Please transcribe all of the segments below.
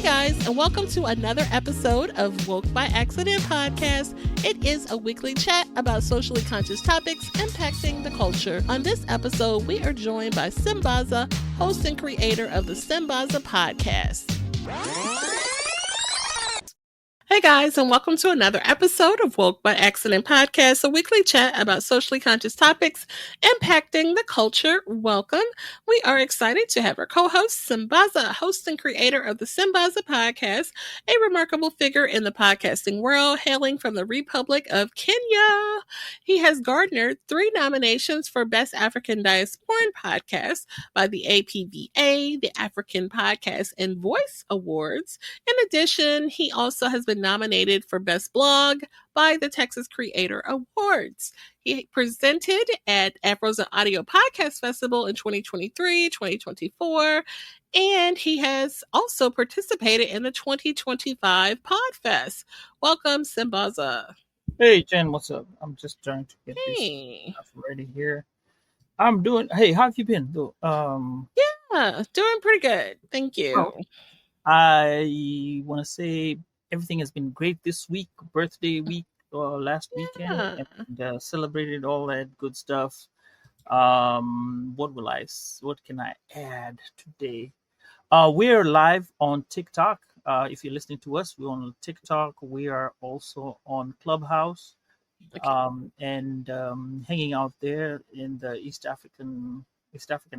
guys, and welcome to another episode of Woke by Accident Podcast. It is a weekly chat about socially conscious topics impacting the culture. On this episode, we are joined by Sambaza, host and creator of the Sambaza Podcast. Hey guys, and welcome to another episode of Woke by Accident Podcast, a weekly chat about socially conscious topics impacting the culture. Welcome. We are excited to have our co-host, Sambaza, host and creator of the Sambaza Podcast, a remarkable figure in the podcasting world, hailing from the Republic of Kenya. He has garnered 3 nominations for Best African Diasporan Podcast by the APVA, the African Podcast and Voice Awards. In addition, he also has been nominated for Best Blog by the Texas Creator Awards. He presented at Afro's Audio Podcast Festival in 2023, 2024, and he has also participated in the 2025 Podfest. Welcome, Sambaza. Hey, Jen, what's up? I'm just trying to get this stuff ready here. Hey, how have you been? Yeah, doing pretty good. Thank you. I want to say everything has been great this week, birthday week, last weekend, and celebrated all that good stuff. What can I add today? We're live on TikTok. If you're listening to us, we're on TikTok. We are also on Clubhouse, and hanging out there in the East African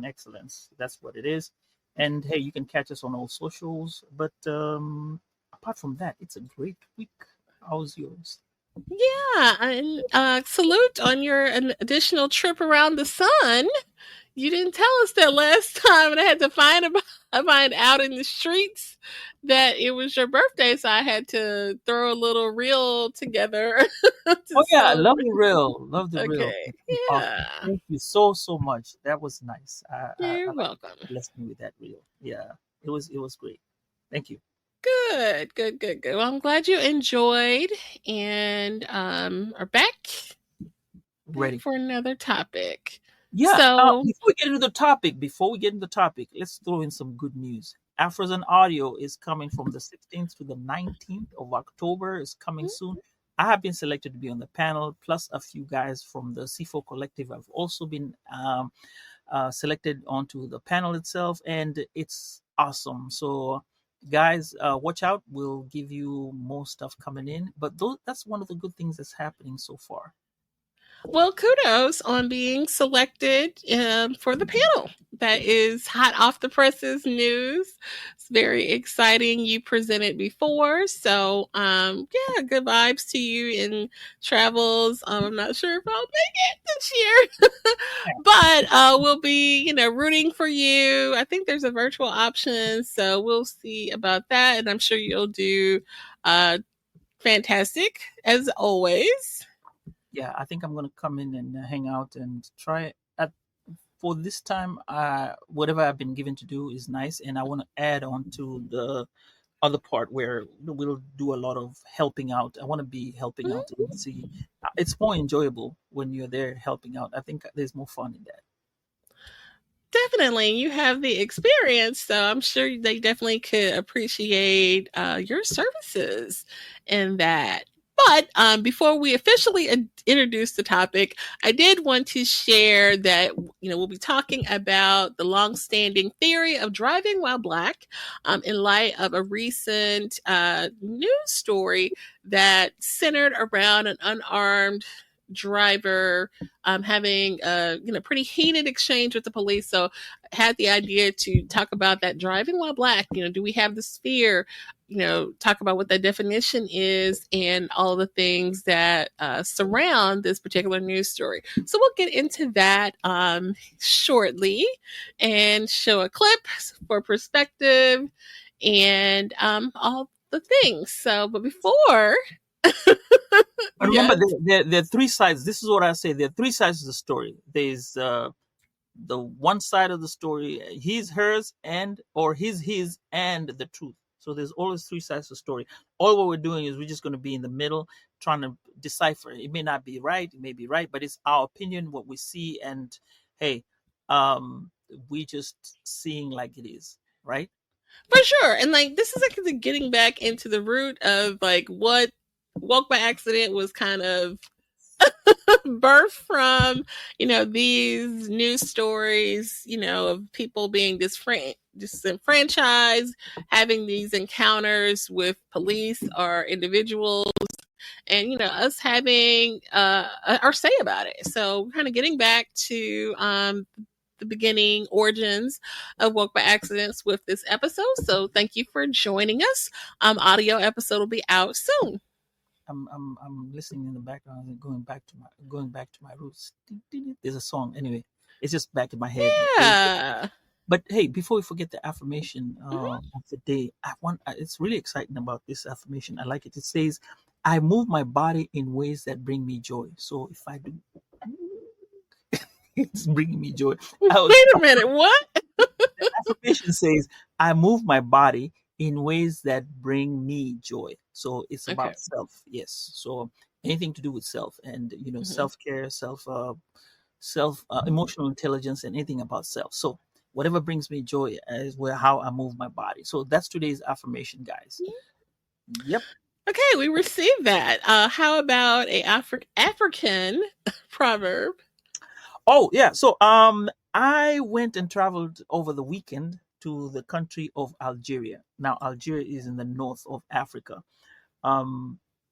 excellence. That's what it is. And hey, you can catch us on all socials. But apart from that, it's a great week. How's yours? Yeah, and salute on your additional trip around the sun. You didn't tell us that last time, and I had to find out in the streets that it was your birthday, so I had to throw a little reel together. I love the reel. Reel. Yeah. Thank you so much. That was nice. You're welcome. Blessed me with that reel. Yeah, it was great. Thank you. Good. Well, I'm glad you enjoyed and are back Ready for another topic. Yeah. So, before we get into the topic, let's throw in some good news. Afros and Audio is coming from the 16th to the 19th of October. It's coming soon. I have been selected to be on the panel, plus a few guys from the C4 Collective have also been selected onto the panel itself, and it's awesome. So, guys, watch out. We'll give you more stuff coming in, but that's one of the good things that's happening so far. Well, kudos on being selected for the panel. That is hot off the presses news. It's very exciting. You presented before. So, good vibes to you in travels. I'm not sure if I'll make it this year, but we'll be, rooting for you. I think there's a virtual option, so we'll see about that. And I'm sure you'll do fantastic as always. Yeah, I think I'm going to come in and hang out and try for this time. Whatever I've been given to do is nice. And I want to add on to the other part where we'll do a lot of helping out. I want to be helping out and see. It's more enjoyable when you're there helping out. I think there's more fun in that. Definitely. You have the experience, so I'm sure they definitely could appreciate your services in that. But before we officially introduce the topic, I did want to share that, we'll be talking about the longstanding theory of driving while Black in light of a recent news story that centered around an unarmed driver having a pretty heated exchange with the police. So I had the idea to talk about that driving while Black. Do we have this fear? Talk about what that definition is and all the things that surround this particular news story. So we'll get into that shortly and show a clip for perspective and all the things. So, but before... But remember, there are 3 sides. This is what I say. There are 3 sides of the story. There's the one side of the story, hers, and the truth. So there's always 3 sides of the story. All what we're doing is we're just going to be in the middle, trying to decipher. It may not be right, it may be right, but it's our opinion, what we see, and hey, we just seeing like it is, right? For sure. And like this is like getting back into the root of like what Woke by Accident was kind of birthed from, these news stories, of people being disenfranchised, having these encounters with police or individuals, and us having our say about it. So kind of getting back to the beginning origins of Woke by Accidents with this episode. So thank you for joining us. Audio episode will be out soon. I'm listening in the background and going back to my roots. There's a song anyway. It's just back in my head. Yeah. But hey, before we forget the affirmation of the day, it's really exciting about this affirmation. I like it. It says, "I move my body in ways that bring me joy." So if I do, it's bringing me joy. Wait a minute, what? The affirmation says, "I move my body in ways that bring me joy." So it's about self. Yes. So anything to do with self, and self-care, self emotional intelligence, and anything about self. So whatever brings me joy is how I move my body. So that's today's affirmation, guys. Yep. Okay, we received that. How about a African proverb? Oh yeah. So I went and traveled over the weekend to the country of Algeria. Now Algeria is in the north of Africa.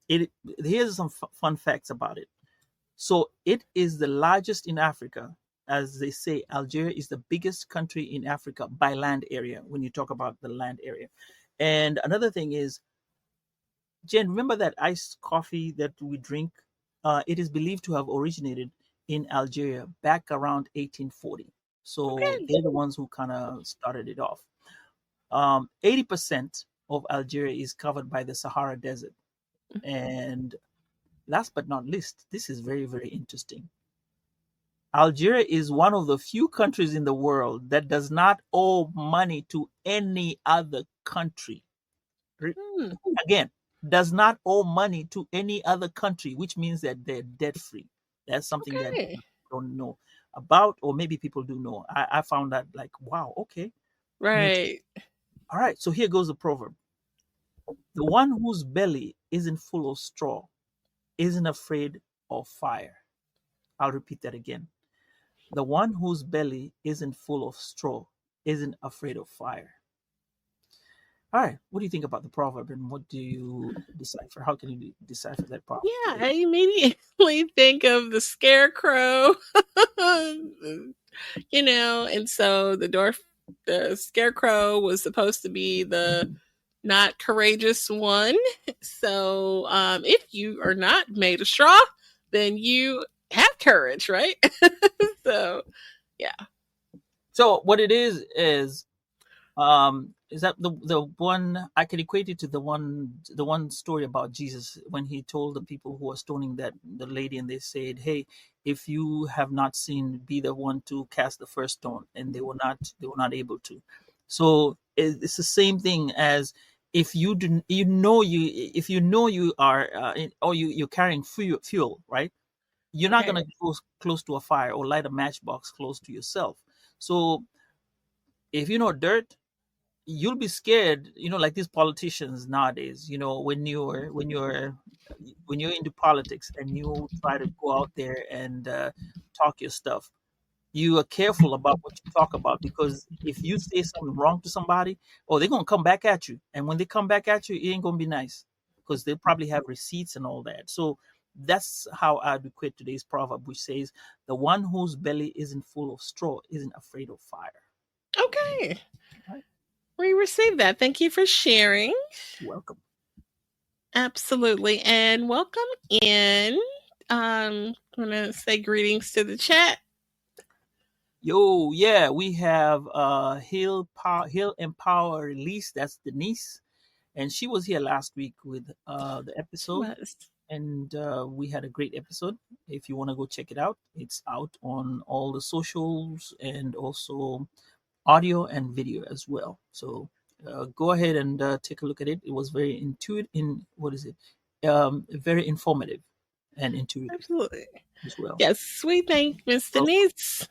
Here's some fun facts about it. So it is the largest in Africa. As they say, Algeria is the biggest country in Africa by land area, when you talk about the land area. And another thing is, Jen, remember that iced coffee that we drink? It is believed to have originated in Algeria back around 1840. So they're the ones who kind of started it off. 80% of Algeria is covered by the Sahara Desert. And last but not least, this is very, very interesting. Algeria is one of the few countries in the world that does not owe money to any other country. Again, does not owe money to any other country, which means that they're debt free. That's something that people don't know about, or maybe people do know. I found that like, wow, okay. Right. All right, so here goes the proverb. The one whose belly isn't full of straw isn't afraid of fire. I'll repeat that again. The one whose belly isn't full of straw isn't afraid of fire. All right, what do you think about the proverb, and what do you decipher? How can you decipher that proverb? Yeah, I immediately think of the scarecrow, and so the scarecrow was supposed to be the not courageous one. So if you are not made of straw, then you have courage, right? So yeah. So what it is that the one I can equate it to the one story about Jesus when he told the people who were stoning the lady, and they said, "Hey, if you have not sinned, be the one to cast the first stone," and they were not able to. So it's the same thing as if you do, if you know you are or you're carrying fuel, right? You're not going to go close to a fire or light a matchbox close to yourself. So if you know dirt, you'll be scared, like these politicians nowadays, when you're into politics and you try to go out there and talk your stuff, you are careful about what you talk about, because if you say something wrong to somebody, they're going to come back at you. And when they come back at you, it ain't going to be nice, because they probably have receipts and all that. So that's how I'd equate today's proverb, which says, the one whose belly isn't full of straw isn't afraid of fire. Okay. We received that. Thank you for sharing. Welcome. Absolutely. And welcome in. I'm going to say greetings to the chat. Yo, yeah, we have Hill Empower Release. That's Denise. And she was here last week with the episode. And we had a great episode. If you want to go check it out, it's out on all the socials and also audio and video as well. So go ahead and take a look at it. It was very very informative and intuitive. Absolutely. As well. Yes, we thank Miss Denise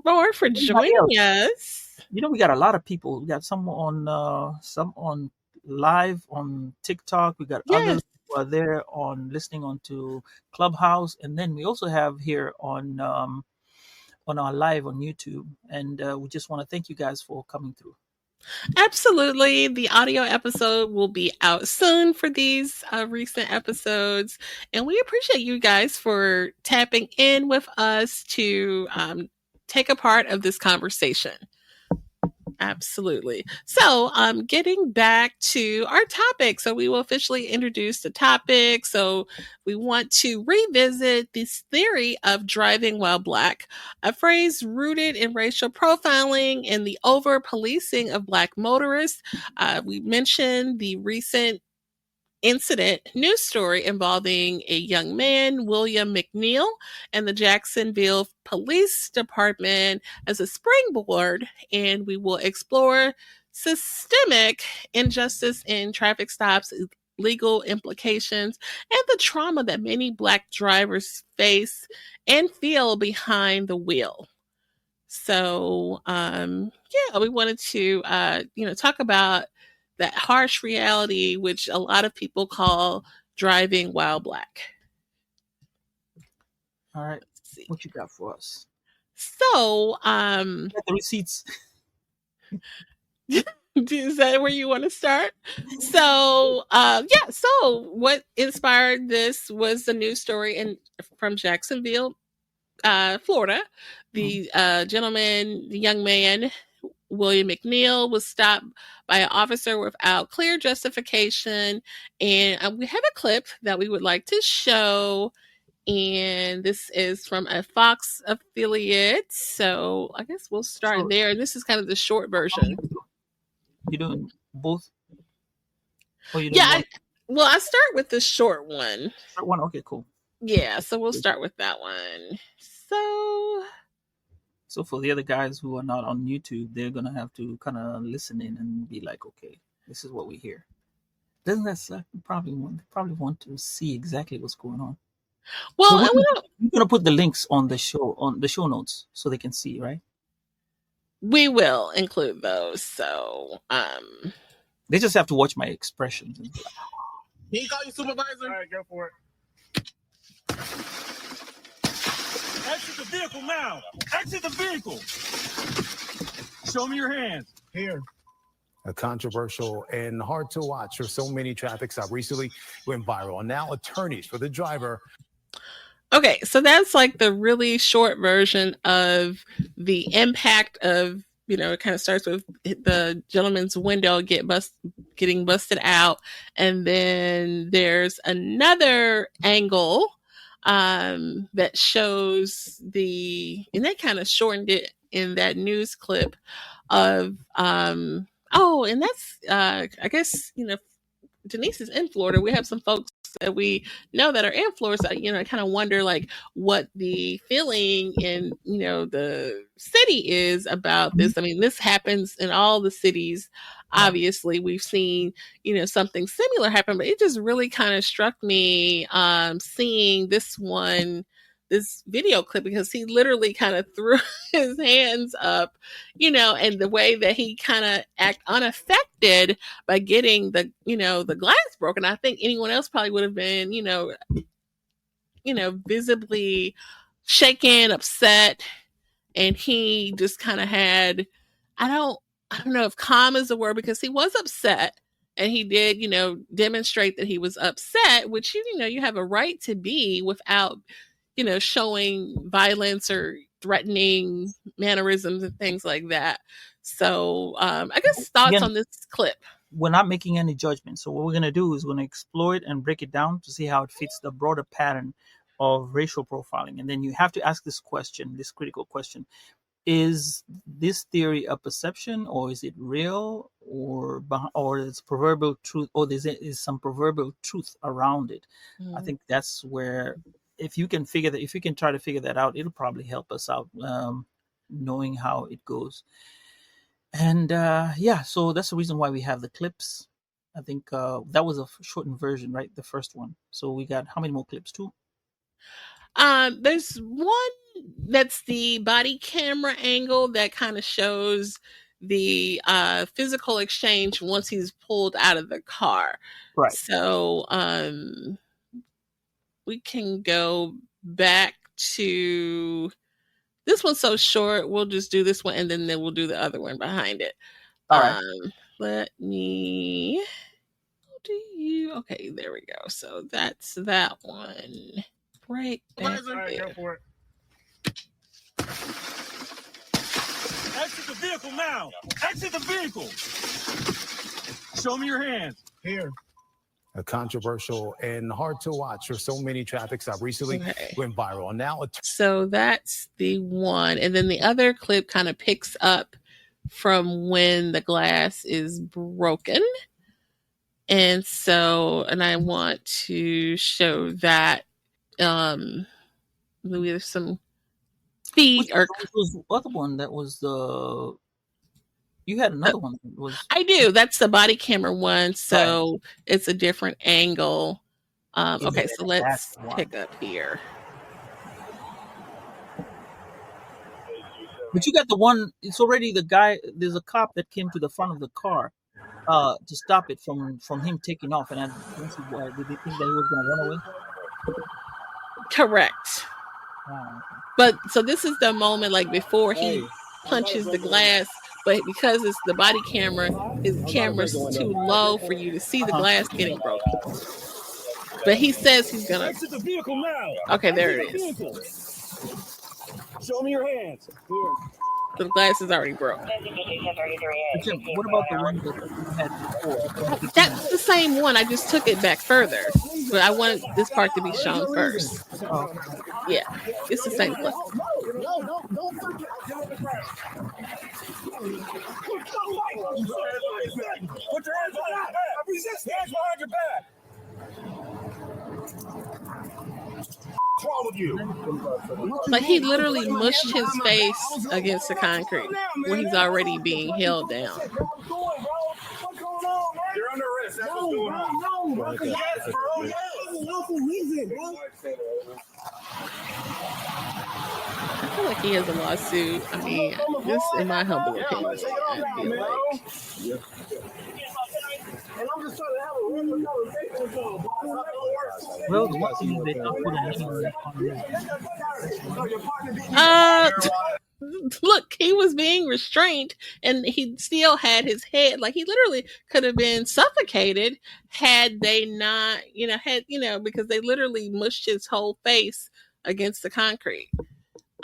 more for Anybody joining else? us. We got a lot of people. We got some on live on TikTok. We got Yes. others who are there on listening onto Clubhouse, and then we also have here on our live on YouTube. And we just want to thank you guys for coming through. Absolutely. The audio episode will be out soon for these recent episodes. And we appreciate you guys for tapping in with us to take a part of this conversation. Absolutely. So, getting back to our topic. So, we will officially introduce the topic. So, we want to revisit this theory of driving while Black, a phrase rooted in racial profiling and the over policing of Black motorists. We mentioned the recent incident news story involving a young man, William McNeil, and the Jacksonville Police Department as a springboard, and we will explore systemic injustice in traffic stops, legal implications, and the trauma that many Black drivers face and feel behind the wheel. So, yeah, we wanted to, talk about that harsh reality, which a lot of people call driving while Black. All right, what you got for us? So, Got the receipts. is that where you want to start? So, yeah. So, what inspired this was the news story from Jacksonville, Florida. The gentleman, the young man, William McNeil, was stopped by an officer without clear justification. And we have a clip that we would like to show. And this is from a Fox affiliate. So I guess we'll start there. And this is kind of the short version. You doing both? Or you doing one? I start with the short one. Short one? Okay, cool. Yeah, so we'll start with that one. So for the other guys who are not on YouTube, they're gonna have to kind of listen in and be like, okay, this is what we hear. Doesn't that suck? You probably want to see exactly what's going on. Well, so we're gonna put the links on the show notes so they can see, right? We will include those. So they just have to watch my expressions. And be like, can you call your supervisor? All right, go for it. Exit the vehicle now. Exit the vehicle. Show me your hands. Here. A controversial and hard to watch for so many traffic stops recently went viral. And now attorneys for the driver. Okay, so that's like the really short version of the impact of, it kind of starts with the gentleman's window getting busted out. And then there's another angle that shows and they kind of shortened it in that news clip of, and that's, I guess, Denise is in Florida. We have some folks that we know that are in Florida. I kind of wonder like what the feeling in, the city is about this. I mean, this happens in all the cities. Obviously, we've seen, something similar happen, but it just really kind of struck me seeing this video clip, because he literally kind of threw his hands up, and the way that he kind of act unaffected by getting the glass broken. I think anyone else probably would have been, visibly shaken, upset. And he just kind of had, I don't know if calm is the word, because he was upset. And he did, demonstrate that he was upset, which, you have a right to be without, showing violence or threatening mannerisms and things like that. So I guess thoughts on this clip. We're not making any judgment. So what we're going to do is we're going to explore it and break it down to see how it fits the broader pattern of racial profiling. And then you have to ask this critical question. Is this theory a perception, or is it real, or it's proverbial truth, or is some proverbial truth around it? I think that's where, if you can try to figure that out, it'll probably help us out, knowing how it goes. And so that's the reason why we have the clips. I think that was a shortened version, right? The first one. So we got how many more clips? 2? There's one that's the body camera angle that kind of shows the physical exchange once he's pulled out of the car. Right. So we can go back to this one's so short. We'll just do this one and then we'll do the other one behind it. All right. Let me. Okay, there we go. So that's that one. Right. All right, go for it. Exit the vehicle now. Exit the vehicle. Show me your hands. Here. A controversial and hard to watch for so many traffic stop recently went viral. Now, so that's the one, and then the other clip kind of picks up from when the glass is broken, and I want to show that there's some speed or was the other one that was the. You had another one. That was I do. That's the body camera one. So it's a different angle. Okay, so let's pick up here. But you got the one. It's already the guy. There's a cop that came to the front of the car to stop it from him taking off. And I don't see why. Did they think that he was going to run away? Correct. But so this is the moment, like before he punches the glass. But because it's the body camera, his camera's too low for you to see the glass getting broken. But he says he's gonna. Exit the vehicle now. Okay, there it is. Show me your hands. Here. The glass is already broken. What about the one that you had before? That's the same one. I just took it back further, but I wanted this part to be shown first. Yeah, it's the same clip. Put your hands behind your back. Resist. Hands behind your back. What's wrong with you? Like he literally mushed his face against the concrete when he's already being held down. What's going on, bro? What's going on, man? You're under arrest. That's what's going on. No, yes, bro. Yes. Local reason, bro. I feel like he has a lawsuit. I mean, just in my humble opinion, I feel like. And I'm just trying to have a real conversation with y'all. Well, the one thing they put look, he was being restrained and he still had his head, like he literally could have been suffocated had they not, because they literally mushed his whole face against the concrete.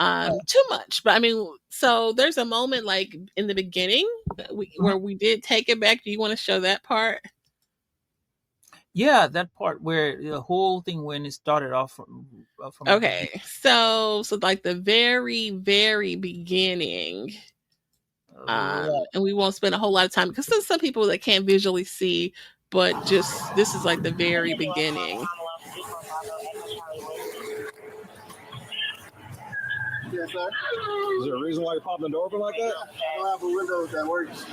Too much. But I mean, so there's a moment like in the beginning where we did take it back. Do you want to show that part? Yeah, that part where the whole thing when it started off from okay, so like the very, very beginning, and we won't spend a whole lot of time because there's some people that can't visually see, but just this is like the very beginning. Yes, sir. Is there a reason why you're popping the door open like that? I don't have a window that works. Is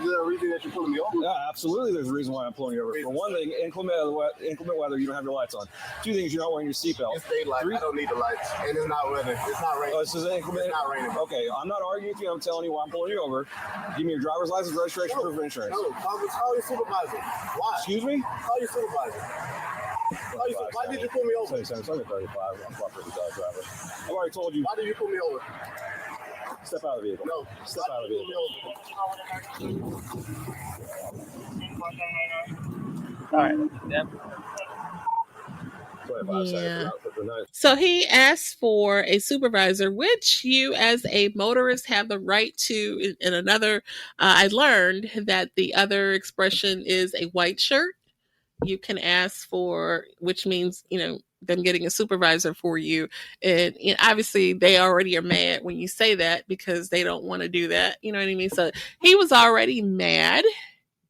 there a reason that you're pulling me over? Yeah, absolutely. There's a reason why I'm pulling you over. For one thing, inclement weather, you don't have your lights on. Two things, you're not wearing your seatbelt. It's daylight. I don't need the lights. And it's not raining. It's not raining. Oh, this is inclement. It's not raining. Okay, I'm not arguing with you. I'm telling you why I'm pulling you over. Give me your driver's license, registration, proof of insurance. No, call your supervisor. Why? Excuse me? Call your supervisor. Why did you pull me over? It's only 35. I'm properly driver. I've already told you. Why did you pull me over? Step out of the vehicle. No. Step out of the vehicle. All right. Yep. Yeah. So he asked for a supervisor, which you as a motorist have the right to. In another, I learned that the other expression is a white shirt. You can ask for, which means, them getting a supervisor for you. And obviously they already are mad when you say that because they don't want to do that. You know what I mean? So he was already mad.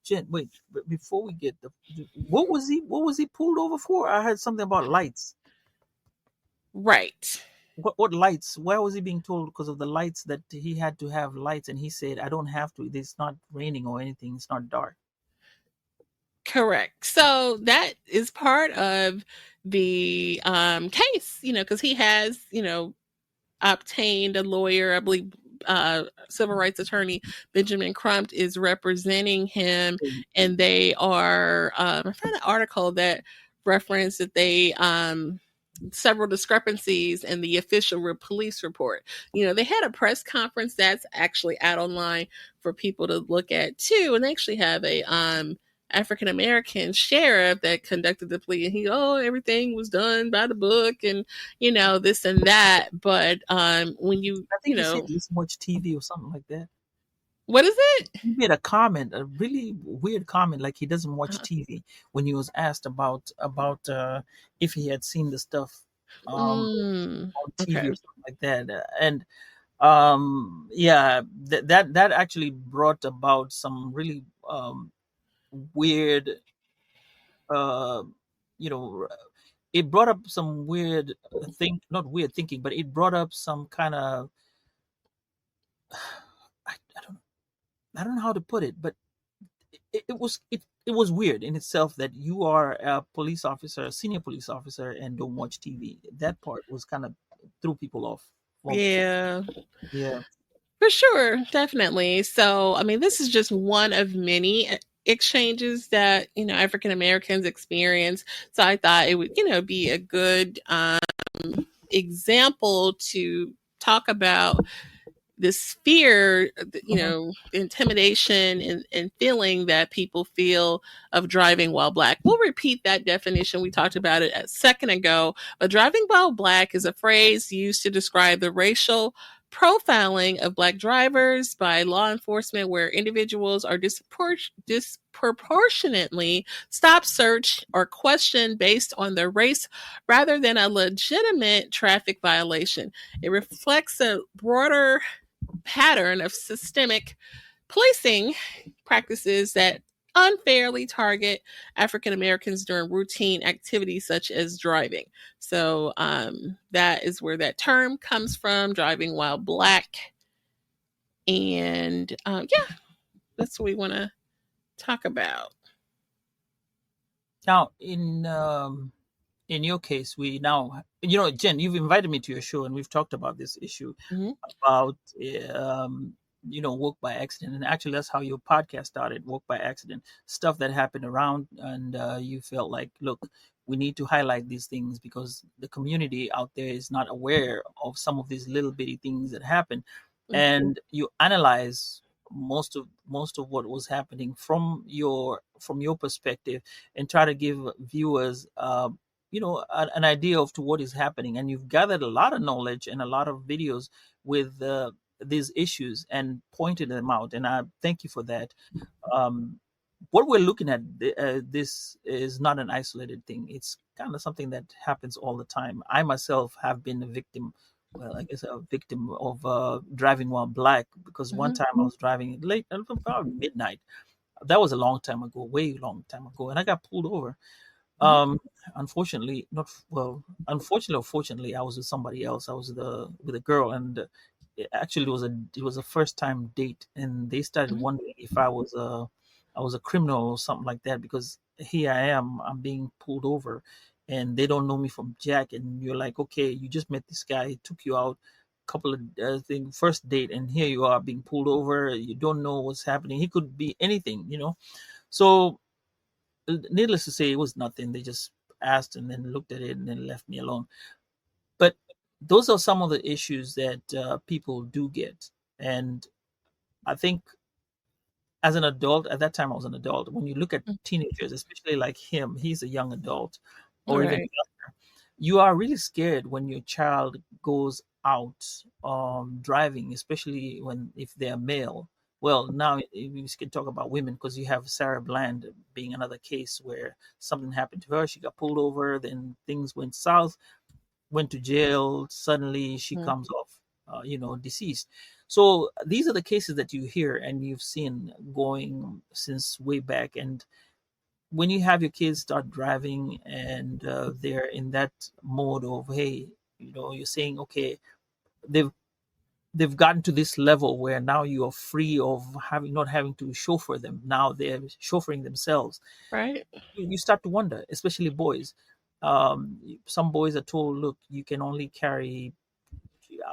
Jen, wait, before we get what was he pulled over for? I heard something about lights. Right. What lights? Why was he being told because of the lights that he had to have lights? And he said, I don't have to. It's not raining or anything. It's not dark. Correct. So that is part of the case, because he has, obtained a lawyer. I believe civil rights attorney Benjamin Crump is representing him, and they are. I found an article that referenced that they several discrepancies in the official police report. They had a press conference that's actually out online for people to look at too, and they actually have a African American sheriff that conducted the plea, and everything was done by the book, and this and that. But when you, I think he said he doesn't watch TV or something like that. What is it? He made a really weird comment, like he doesn't watch TV, when he was asked about if he had seen the stuff on TV or something like that, and that actually brought about some really weird, it brought up some weird not weird thinking, but it brought up some kind of, I don't know how to put it, but it was weird in itself that you are a police officer, a senior police officer, and don't watch TV. That part was kind of threw people off. Yeah. Yeah. For sure, definitely. So, I mean, this is just one of many exchanges that, African Americans experience. So I thought it would, be a good example to talk about this fear, intimidation and feeling that people feel of driving while Black. We'll repeat that definition. We talked about it a second ago, but driving while Black is a phrase used to describe the racial profiling of Black drivers by law enforcement, where individuals are disproportionately stopped, searched, or questioned based on their race rather than a legitimate traffic violation. It reflects a broader pattern of systemic policing practices that unfairly target African Americans during routine activities such as driving. So that is where that term comes from, driving while Black. And that's what we want to talk about. Now, in your case, we now, Jen, you've invited me to your show, and we've talked about this issue about work by accident, and actually that's how your podcast started, work by accident, stuff that happened around, and you felt like, look, we need to highlight these things because the community out there is not aware of some of these little bitty things that happen. And you analyze most of what was happening from your perspective, and try to give viewers an idea of to what is happening. And you've gathered a lot of knowledge and a lot of videos with these issues and pointed them out, and I thank you for that. What we're looking at, this is not an isolated thing. It's kind of something that happens all the time. I myself have been a victim of driving while Black, because one time I was driving late, about midnight. That was a long time ago, way long time ago, and I got pulled over. Unfortunately, or fortunately, I was with somebody else. I was with a girl, and it was a first time date, and they started wondering if I was a criminal or something like that, because here I am, I'm being pulled over, and they don't know me from Jack. And you're like, okay, you just met this guy, he took you out, couple of things, first date, and here you are being pulled over. You don't know what's happening. He could be anything, So, needless to say, it was nothing. They just asked and then looked at it and then left me alone. But those are some of the issues that people do get. And I think as an adult, at that time I was an adult, when you look at teenagers, especially like him, he's a young adult, or even younger, you are really scared when your child goes out driving, especially if they're male. Well, now we can talk about women, because you have Sarah Bland being another case where something happened to her. She got pulled over, then things went south, went to jail. Suddenly she comes off, deceased. So these are the cases that you hear and you've seen going since way back. And when you have your kids start driving and they're in that mode of, hey, you're saying, okay, they've they've gotten to this level where now you are free of not having to chauffeur them. Now they're chauffeuring themselves. Right. You start to wonder, especially boys. Some boys are told, look, you can only carry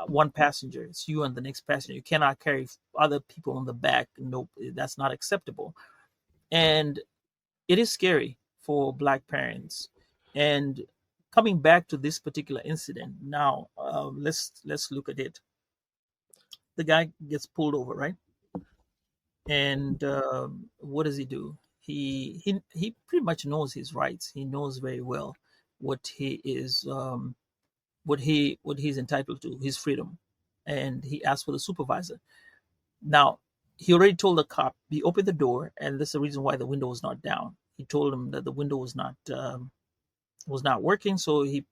one passenger. It's you and the next passenger. You cannot carry other people on the back. Nope, that's not acceptable. And it is scary for Black parents. And coming back to this particular incident now, let's look at it. The guy gets pulled over, right? And what does he do? He pretty much knows his rights. He knows very well what he is what he's entitled to, his freedom, and he asked for the supervisor. Now he already told the cop, he opened the door, and that's the reason why the window was not down. He told him that the window was not working, so he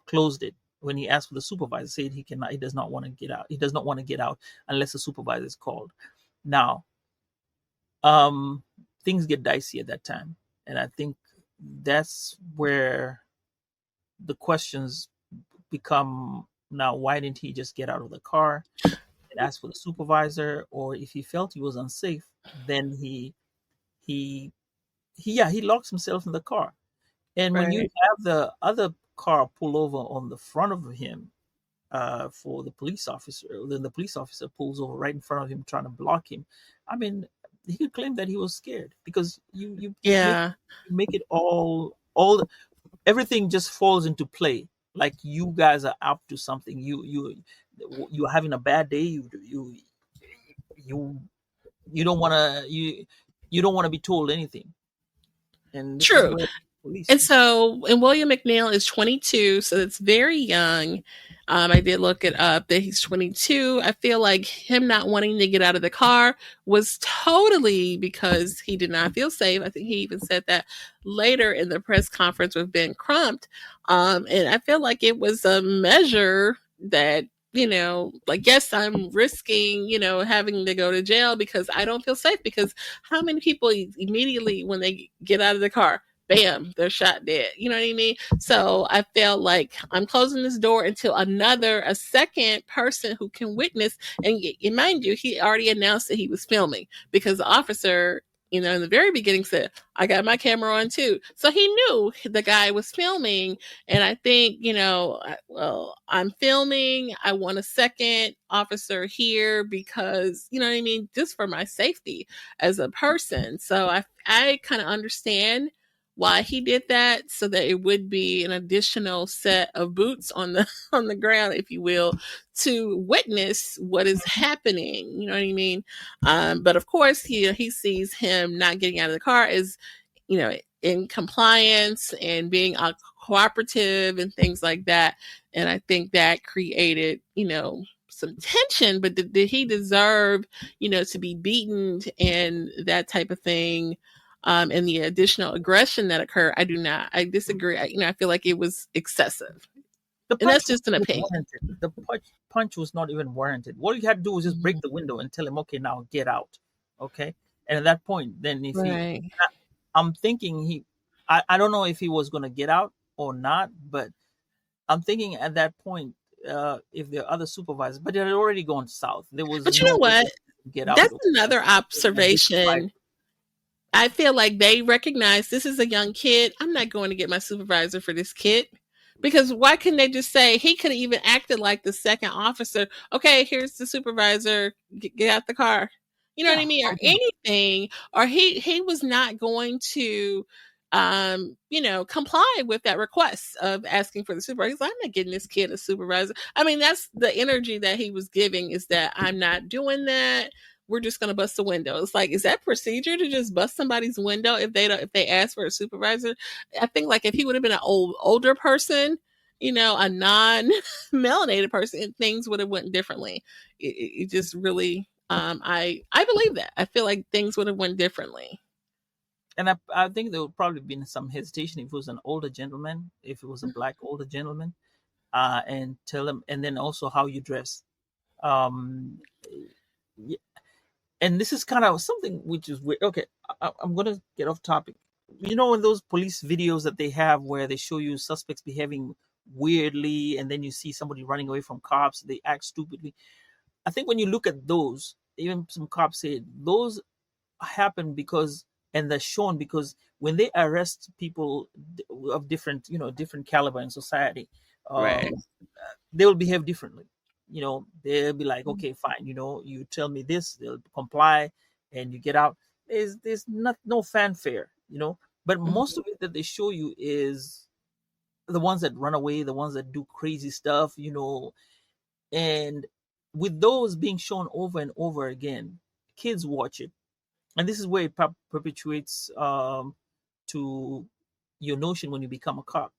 closed it. When he asked for the supervisor, said he does not want to get out. He does not want to get out unless the supervisor is called. Now, things get dicey at that time, and I think that's where the questions become now. Why didn't he just get out of the car and ask for the supervisor? Or if he felt he was unsafe, then he locks himself in the car. And when you have the other car pull over on the front of him for the police officer, then the police officer pulls over right in front of him trying to block him. I mean, he could claim that he was scared because you make it all everything just falls into play. Like you guys are up to something. You're having a bad day. You don't want to be told anything. And true. And so, and William McNeil is 22, so it's very young. I did look it up that he's 22. I feel like him not wanting to get out of the car was totally because he did not feel safe. I think he even said that later in the press conference with Ben Crump. And I feel like it was a measure that, like, yes, I'm risking, having to go to jail because I don't feel safe. Because how many people immediately when they get out of the car, bam, they're shot dead. You know what I mean? So I felt like I'm closing this door until a second person who can witness. And mind you, he already announced that he was filming because the officer, in the very beginning said, I got my camera on too. So he knew the guy was filming. And I think, I'm filming. I want a second officer here because, you know what I mean? Just for my safety as a person. So I kind of understand why he did that, so that it would be an additional set of boots on the ground, if you will, to witness what is happening. You know what I mean? But of course, he sees him not getting out of the car as, in compliance and being cooperative and things like that. And I think that created, some tension. But did he deserve, to be beaten and that type of thing? And the additional aggression that occurred, I disagree. I feel like it was excessive. And that's just an opinion. The punch was not even warranted. What you had to do was just break the window and tell him, okay, now get out. Okay. And at that point, then I'm thinking I don't know if he was going to get out or not, but I'm thinking at that point, if there are other supervisors, but it had already gone south. But you know what? Get out. That's another observation. I feel like they recognize this is a young kid. I'm not going to get my supervisor for this kid. Because why couldn't they just say, he could have even acted like the second officer. Okay, here's the supervisor. Get out the car. You know what I mean? Or anything. Or he was not going to, comply with that request of asking for the supervisor. I'm not getting this kid a supervisor. I mean, that's the energy that he was giving, is that I'm not doing that. We're just going to bust the window. It's like, is that procedure to just bust somebody's window if they ask for a supervisor? I think like if he would have been an older person, a non-melanated person, things would have went differently. It just really, I believe that. I feel like things would have went differently. And I think there would probably been some hesitation if it was an older gentleman, if it was a Black older gentleman, and tell him, and then also how you dress. And this is kind of something which is weird. Okay, I'm going to get off topic. In those police videos that they have where they show you suspects behaving weirdly, and then you see somebody running away from cops, they act stupidly. I think when you look at those, even some cops say those happen because, and they're shown because when they arrest people of different, different caliber in society, Right. they will behave differently. They'll be like, okay, fine, you tell me this, they'll comply, and you get out. There's not no fanfare, but most of it that they show you is the ones that run away, the ones that do crazy stuff, and with those being shown over and over again, kids watch it, and this is where it perpetuates to your notion when you become a cop.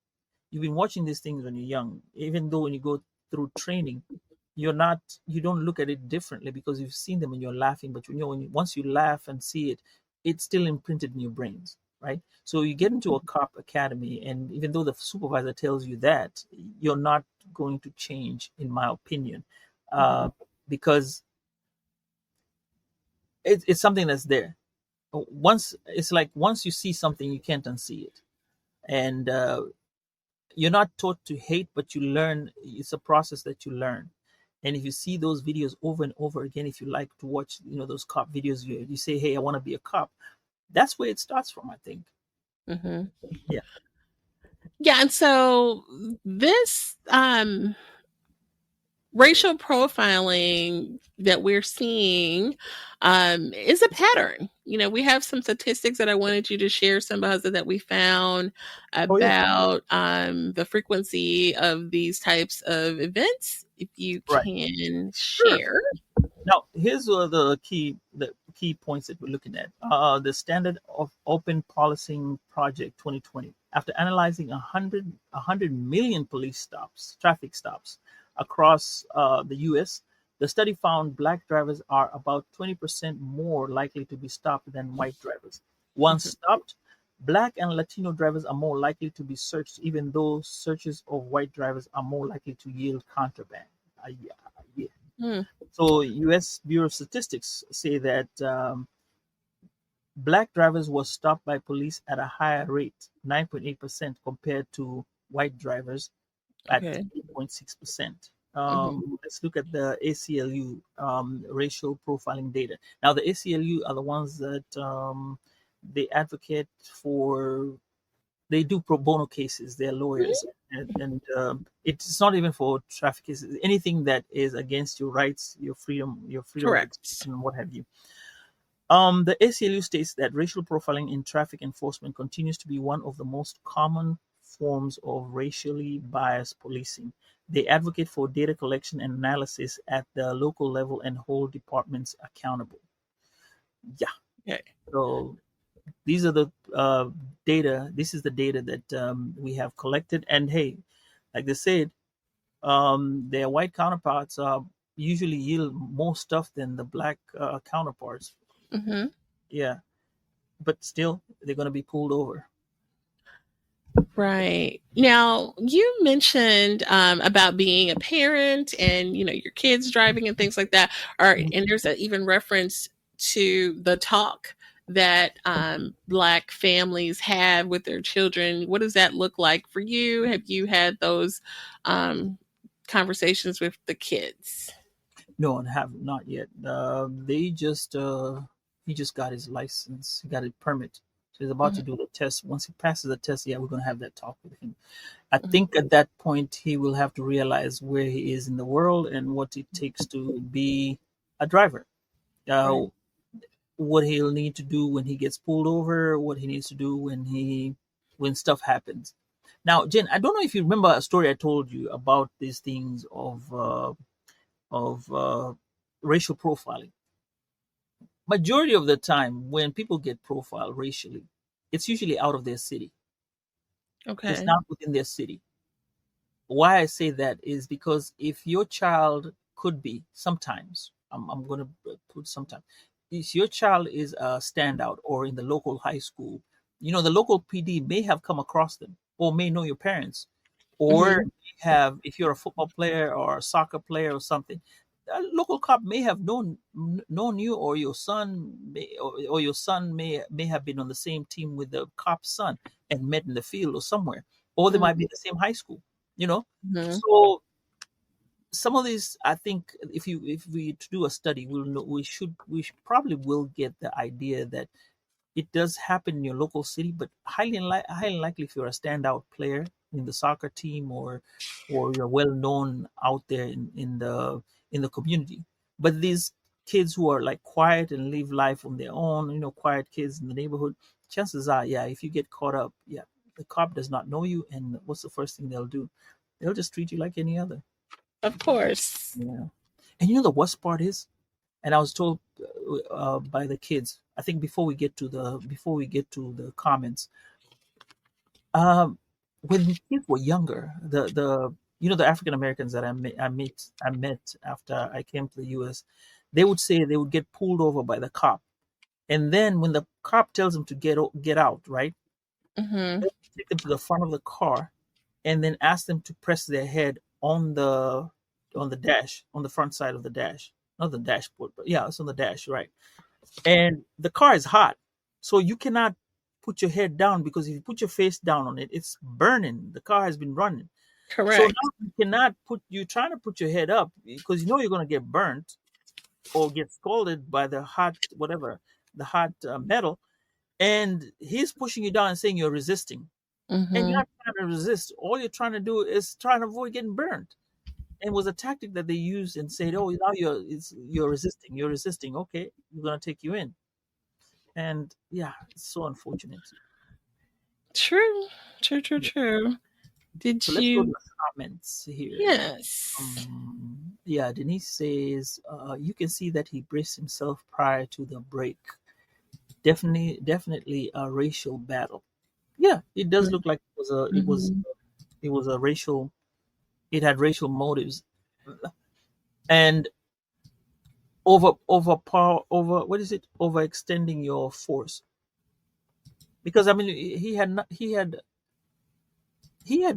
You've been watching these things when you're young, even though when you go through training, you don't look at it differently because you've seen them and you're laughing. But once you laugh and see it, it's still imprinted in your brains, right? So you get into a cop academy, and even though the supervisor tells you that, you're not going to change, in my opinion, because it's something that's there. Once you see something, you can't unsee it, and you're not taught to hate, but you learn. It's a process that you learn. And if you see those videos over and over again, if you like to watch, those cop videos, you say, hey, I want to be a cop. That's where it starts from, I think. Mm-hmm. Yeah. Yeah. And so this racial profiling that we're seeing is a pattern. We have some statistics that I wanted you to share, Sambaza, that we found about the frequency of these types of events. If you can share. Now, here's the key points that we're looking at. The Standard of Open Policing Project 2020. After analyzing 100 million traffic stops across the U.S., the study found Black drivers are about 20% more likely to be stopped than white drivers. Once stopped, Black and Latino drivers are more likely to be searched, even though searches of white drivers are more likely to yield contraband. So U.S. Bureau of Statistics say that Black drivers were stopped by police at a higher rate, 9.8%, compared to white drivers at 8.6%. Let's look at the ACLU racial profiling data. Now, the ACLU are the ones that they advocate for. They do pro bono cases. They're lawyers, and it's not even for traffic cases. Anything that is against your rights, your freedom Correct. and what have you. The ACLU states that racial profiling in traffic enforcement continues to be one of the most common forms of racially biased policing. They advocate for data collection and analysis at the local level and hold departments accountable. Yeah. Okay. So these are the data. This is the data that we have collected. And hey, like they said, their white counterparts usually yield more stuff than the Black counterparts. Yeah, but still, they're going to be pulled over. Right. Now, you mentioned about being a parent and, your kids driving and things like that. And there's even reference to the talk that Black families have with their children. What does that look like for you? Have you had those conversations with the kids? No, I have not yet. He just got his license. He got a permit. So he's about to do the test. Once he passes the test, we're going to have that talk with him. I think at that point, he will have to realize where he is in the world and what it takes to be a driver. What he'll need to do when he gets pulled over, what he needs to do when stuff happens. Now, Jen, I don't know if you remember a story I told you about these things of racial profiling. Majority of the time, when people get profiled racially, it's usually out of their city. Okay. It's not within their city. Why I say that is because if your child could be, sometimes, I'm going to put sometimes, if your child is a standout or in the local high school, the local PD may have come across them or may know your parents, or if you're a football player or a soccer player or something, a local cop may have known you, or your son may have been on the same team with the cop's son and met in the field or somewhere, or they might be in the same high school. So some of these, I think, if we to do a study, we'll know, probably will get the idea that it does happen in your local city, but highly likely if you're a standout player in the soccer team, or you're well known out there in the community. But these kids who are like quiet and live life on their own, quiet kids in the neighborhood, chances are, yeah, if you get caught up, yeah, the cop does not know you, and what's the first thing they'll do? They'll just treat you like any other. Of course. Yeah. And the worst part is, and I was told by the kids, I think before we get to the comments, when kids were younger, the African Americans that I met after I came to the U.S., they would say they would get pulled over by the cop, and then when the cop tells them to get out, right, Mm-hmm. they take them to the front of the car, and then ask them to press their head on the dash, on the front side of the dash, not the dashboard, but yeah, it's on the dash, right? And the car is hot, so you cannot put your head down, because if you put your face down on it, it's burning. The car has been running. Correct. So now you cannot you're trying to put your head up, because you're going to get burnt or get scalded by the hot, metal. And he's pushing you down and saying you're resisting. Mm-hmm. And you're not trying to resist. All you're trying to do is trying to avoid getting burnt. And it was a tactic that they used and said, oh, now you're resisting. You're resisting. Okay, we're going to take you in. And yeah, it's so unfortunate. True. So let's go to the comments here. Yes. Yeah, Denise says, you can see that he braced himself prior to the break. Definitely a racial battle. Yeah, it does look like it was a racial. It had racial motives, and overextending your force. Because I mean, he had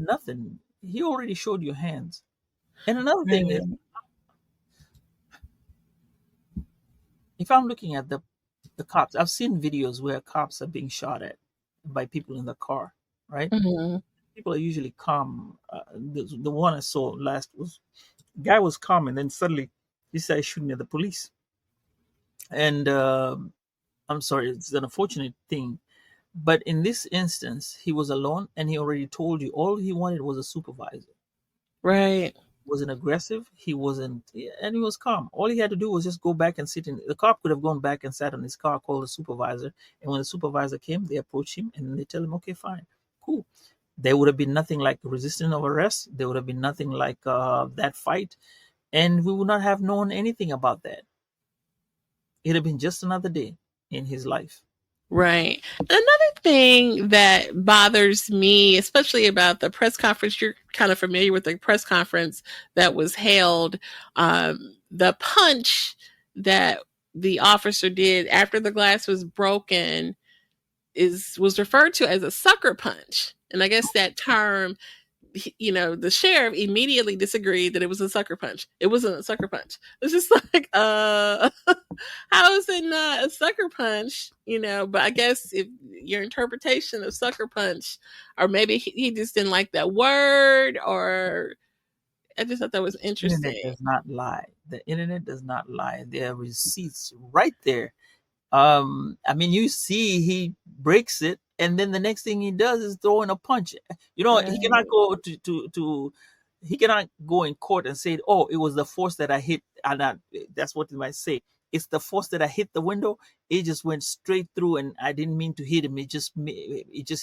nothing. He already showed your hands. And another thing is, if I'm looking at the cops, I've seen videos where cops are being shot at by people in the car, right? Mm-hmm. People are usually calm. The one I saw last guy was calm, and then suddenly he started shooting at the police. And I'm sorry, it's an unfortunate thing, but in this instance, he was alone, and he already told you all he wanted was a supervisor. Right. He wasn't aggressive. He wasn't, and he was calm. All he had to do was just go back and sit in. The cop could have gone back and sat in his car, called the supervisor, and when the supervisor came, they approached him, and they tell him, "Okay, fine, cool." There would have been nothing like resistance of arrest. There would have been nothing like that fight, and we would not have known anything about that. It'd have been just another day in his life. Right. Another thing that bothers me, especially about the press conference, you're kind of familiar with the press conference that was held. The punch that the officer did after the glass was broken was referred to as a sucker punch. And I guess that term, the sheriff immediately disagreed that it was a sucker punch. It wasn't a sucker punch. It's just like, how is it not a sucker punch? But I guess if your interpretation of sucker punch, or maybe he just didn't like that word, or I just thought that was interesting. The internet does not lie. The internet does not lie. There are receipts right there. I mean, you see, he breaks it, and then the next thing he does is throw in a punch. He cannot go he cannot go in court and say, "Oh, it was the force that I hit." And that's what he might say. It's the force that I hit the window. It just went straight through, and I didn't mean to hit him. It just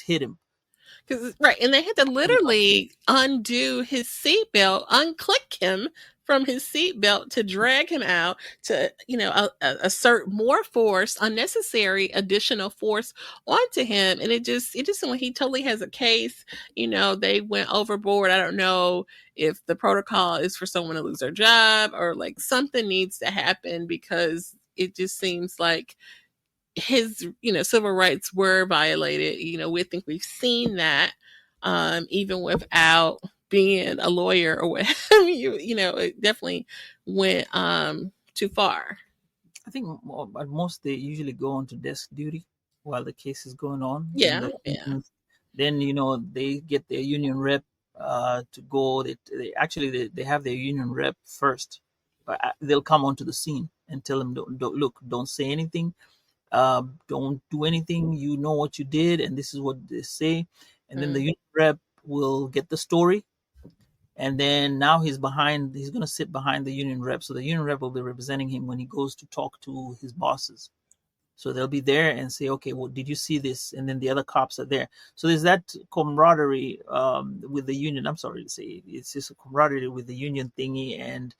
hit him. Right, and they had to literally undo his seatbelt, unclick him from his seatbelt to drag him out, to assert more force, unnecessary additional force onto him. And it just seemed like he totally has a case. They went overboard. I don't know if the protocol is for someone to lose their job, or like something needs to happen, because it just seems like his civil rights were violated. We think we've seen that even without being a lawyer or what have you. It definitely went too far. I think at most they usually go on to desk duty while the case is going on. Yeah. Then they get their union rep to go. They actually they have their union rep first, but they'll come onto the scene and tell them, don't say anything, don't do anything. You know what you did, and this is what they say. And then the union rep will get the story, and then now he's going to sit behind the union rep. So the union rep will be representing him when he goes to talk to his bosses. So they'll be there and say, okay, well, did you see this? And then the other cops are there. So there's that camaraderie with the union. I'm sorry to say, it's just a camaraderie with the union thingy. And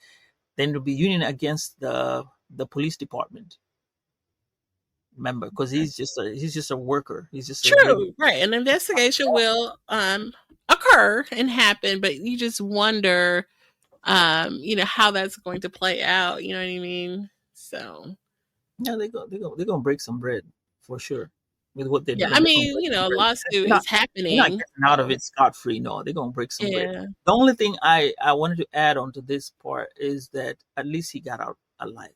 then there'll be union against the police department member, because he's just a worker. He's just true, right? An investigation will occur and happen, but you just wonder, how that's going to play out. You know what I mean? So yeah, they're gonna break some bread for sure with what they're doing. I mean, a lawsuit is happening. They're not getting out of it scot-free. No, they're gonna break some bread. The only thing I wanted to add on to this part is that at least he got out alive.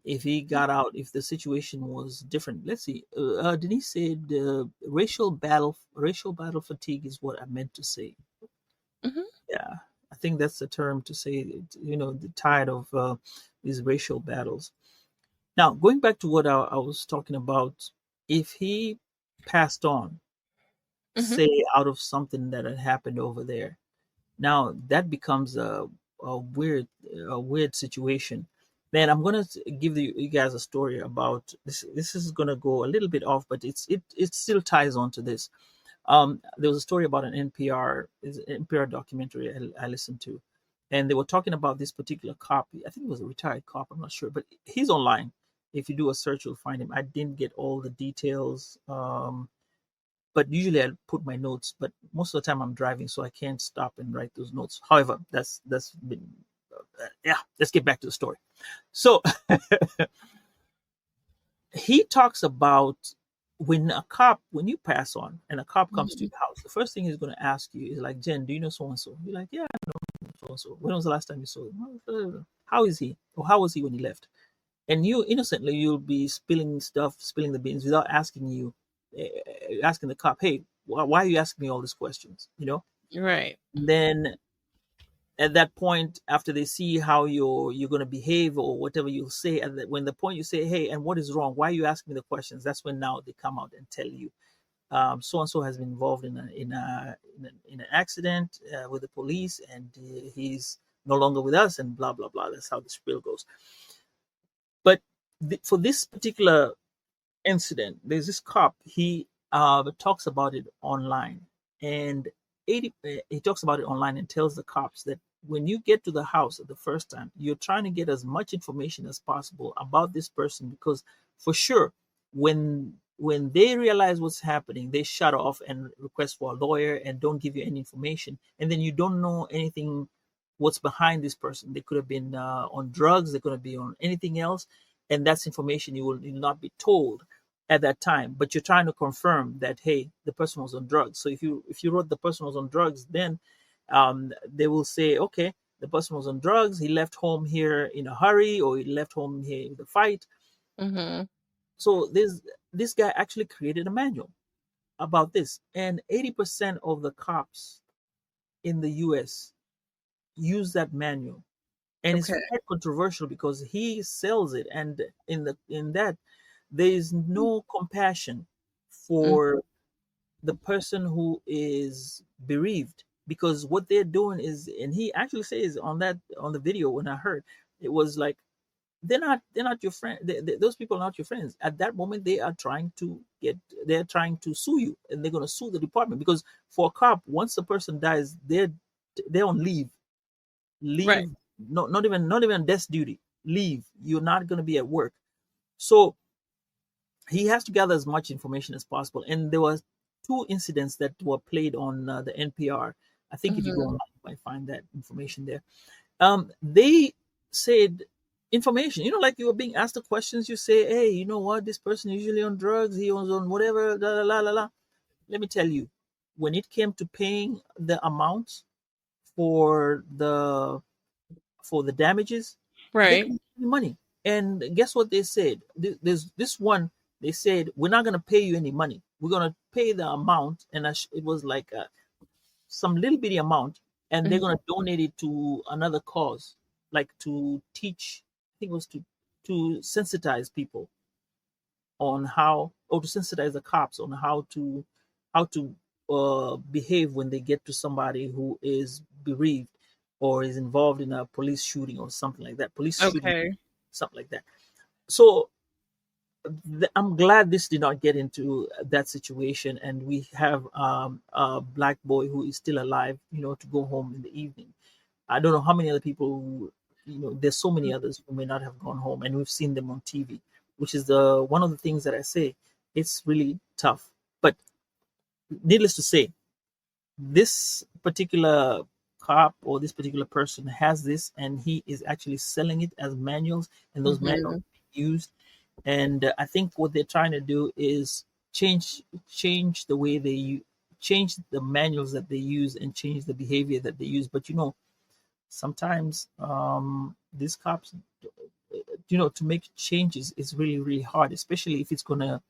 If he got out, if the situation was different, let's see. Denise said racial battle fatigue is what I meant to say. Yeah, I think that's the term to say. The tired of these racial battles. Now, going back to what I was talking about, if he passed on, say out of something that had happened over there, now that becomes a weird situation. Then I'm gonna give you guys a story about this. This is gonna go a little bit off, but it still ties on to this. There was a story about an NPR documentary I listened to, and they were talking about this particular cop. I think it was a retired cop. I'm not sure, but he's online. If you do a search, you'll find him. I didn't get all the details, but usually I put my notes. But most of the time I'm driving, so I can't stop and write those notes. However, that's been. Let's get back to the story. So he talks about when you pass on and a cop comes to your house, the first thing he's going to ask you is like, Jen, do you know so-and-so? You're like, yeah, I know so-and-so. When was the last time you saw him? How is he? Or how was he when he left? And you innocently, you'll be spilling the beans without asking the cop, hey, why are you asking me all these questions? Right. And then at that point, after they see how you're going to behave or whatever you'll say, and when the point you say, hey, and what is wrong? Why are you asking me the questions? That's when now they come out and tell you, so and so has been involved in an accident with the police, and he's no longer with us, and blah blah blah. That's how the spiel goes. But for this particular incident, there's this cop. He talks about it online, and he talks about it online and tells the cops that when you get to the house the first time, you're trying to get as much information as possible about this person, because for sure, when they realize what's happening, they shut off and request for a lawyer and don't give you any information. And then you don't know anything, what's behind this person. They could have been on drugs. They could have been on anything else. And that's information you will not be told at that time. But you're trying to confirm that, hey, the person was on drugs. So if you wrote the person was on drugs, then they will say, okay, the person was on drugs. He left home here in a hurry, or he left home here with a fight. So this guy actually created a manual about this, and 80% of the cops in the U.S. use that manual, and it's quite controversial because he sells it, and in that there is no compassion for the person who is bereaved, because what they're doing is, and he actually says on the video when I heard, it was like, they're not your friend. Those people are not your friends. At that moment, they're trying to sue you, and they're going to sue the department, because for a cop, once the person dies, they're on leave, right. Not even desk duty, leave. You're not going to be at work. So he has to gather as much information as possible. And there was 2 incidents that were played on the NPR. I think if you go online, you might find that information there. They said information, like you were being asked the questions, you say, hey, you know what, this person is usually on drugs, he was on whatever, la la la la. Let me tell you, when it came to paying the amounts for the damages, right, they couldn't pay money. And guess what they said? There's this one, they said, we're not going to pay you any money, we're going to pay the amount. And it was like some little bitty amount, and they're going to donate it to another cause, like to teach. I think it was to sensitize people on how, or to sensitize the cops on how to behave when they get to somebody who is bereaved or is involved in a police shooting or something like that. Police shooting, something like that. So I'm glad this did not get into that situation, and we have a black boy who is still alive, to go home in the evening. I don't know how many other people who, there's so many others who may not have gone home, and we've seen them on TV, which is one of the things that I say, it's really tough. But needless to say, this particular cop or this particular person has this, and he is actually selling it as manuals, and those manuals are used. And I think what they're trying to do is change the way they change the manuals that they use and change the behavior that they use. But sometimes these cops, to make changes is really, really hard, especially if it's gonna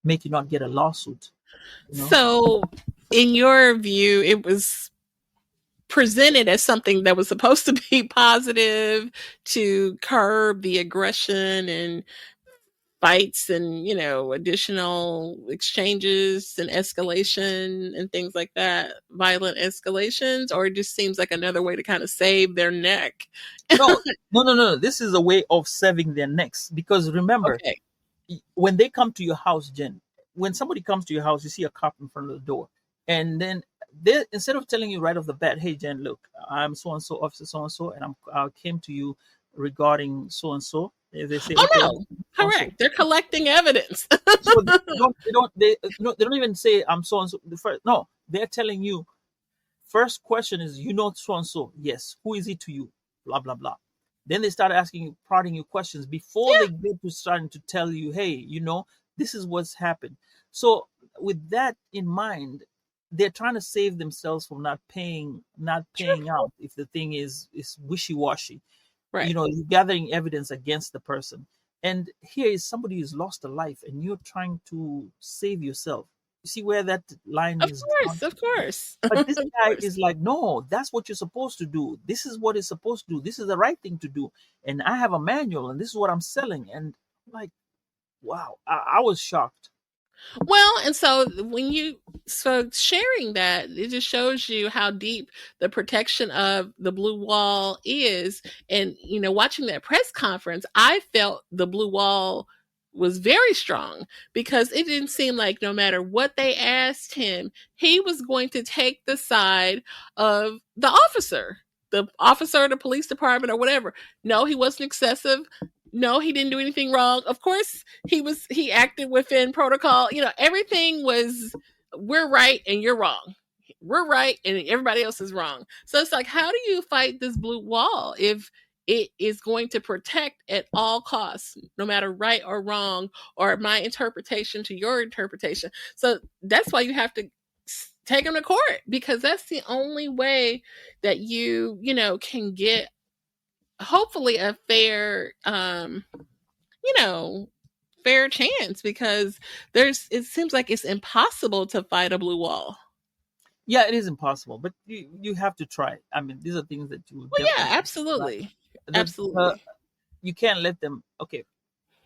make you not get a lawsuit. So, in your view, it was presented as something that was supposed to be positive to curb the aggression and fights and additional exchanges and escalation and things like that, violent escalations, or it just seems like another way to kind of save their neck? No. This is a way of saving their necks, because remember, when they come to your house, Jen, when somebody comes to your house, you see a cop in front of the door, and then they, instead of telling you right off the bat, hey Jen, look, I'm so and so, officer so and so, and I came to you regarding so and so. They say, no, correct. They're collecting evidence. So they don't even say I'm so and so. No, they're telling you. First question is, so and so. Yes. Who is he to you? Blah blah blah. Then they start prodding you questions before they get to starting to tell you, hey, this is what's happened. So with that in mind, they're trying to save themselves from not paying out if the thing is wishy-washy. Right. You're gathering evidence against the person. And here is somebody who's lost a life, and you're trying to save yourself. You see where that line is? Of course. But this guy is like, no, that's what you're supposed to do. This is what it's supposed to do. This is the right thing to do. And I have a manual, and this is what I'm selling. And like, wow, I was shocked. Well, and so sharing that, it just shows you how deep the protection of the blue wall is. And, watching that press conference, I felt the blue wall was very strong, because it didn't seem like no matter what they asked him, he was going to take the side of the officer of the police department or whatever. No, he wasn't excessive. No, he didn't do anything wrong. Of course, he acted within protocol. Everything was, we're right and you're wrong. We're right and everybody else is wrong. So it's like, how do you fight this blue wall if it is going to protect at all costs, no matter right or wrong, or my interpretation to your interpretation? So that's why you have to take them to court, because that's the only way that you can get hopefully a fair fair chance, because it seems like it's impossible to fight a blue wall. Yeah, it is impossible, but you have to try. I mean, these are things that you absolutely. Absolutely. You can't let them. Okay,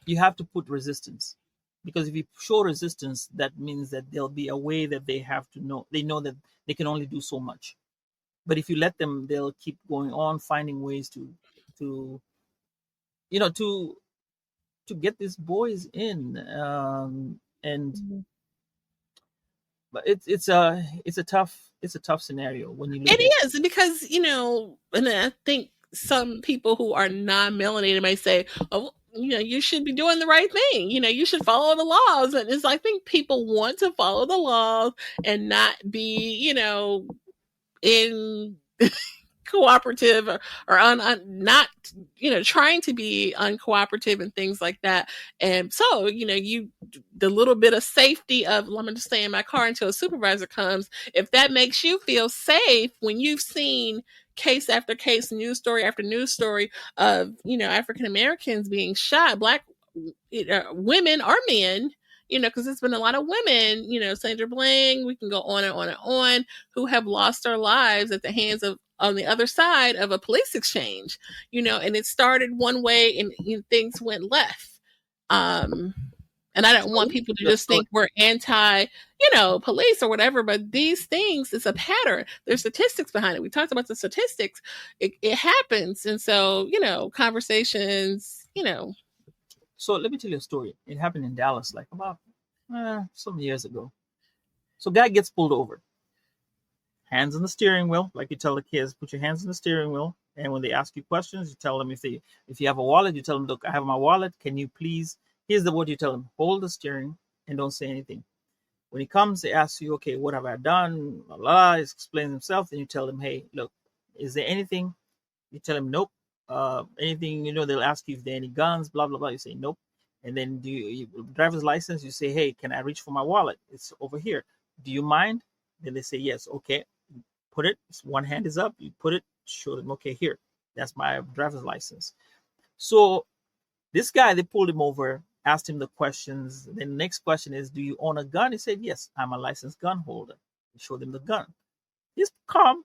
you have to put resistance, because if you show resistance, that means that there'll be a way that they have to know. They know that they can only do so much. But if you let them, they'll keep going on, finding ways to get these boys in. And but it's a tough scenario when you look it is, because and I think some people who are non-melanated may say, oh, you should be doing the right thing. You should follow the laws. And I think people want to follow the laws and not be, in cooperative or not, trying to be uncooperative and things like that. And so, the little bit of safety of, I'm going to stay in my car until a supervisor comes. If that makes you feel safe when you've seen case after case, news story after news story of, African Americans being shot, Black women or men, because there's been a lot of women, Sandra Bling, we can go on and on and on, who have lost their lives at the hands of, on the other side of a police exchange, and it started one way and things went left. And I don't want people to just think we're anti, police or whatever, but these things, it's a pattern. There's statistics behind it. We talked about the statistics. It happens. And so, conversations, So let me tell you a story. It happened in Dallas, like about some years ago. So guy gets pulled over. Hands on the steering wheel, like you tell the kids, put your hands on the steering wheel. And when they ask you questions, you tell them, if you have a wallet, you tell them, look, I have my wallet. Can you please, here's the word you tell them, hold the steering and don't say anything. When he comes, they ask you, okay, what have I done? Blah, blah, he explains himself. Then you tell them, hey, look, is there anything? You tell them, nope. Anything, they'll ask you if there are any guns, blah, blah, blah. You say, nope. And then do you driver's license? You say, hey, can I reach for my wallet? It's over here. Do you mind? Then they say, yes. Okay. Put it, one hand is up. You put it, show them, okay, here. That's my driver's license. So this guy, they pulled him over, asked him the questions. Then the next question is, do you own a gun? He said, yes, I'm a licensed gun holder. He showed him the gun. He's calm.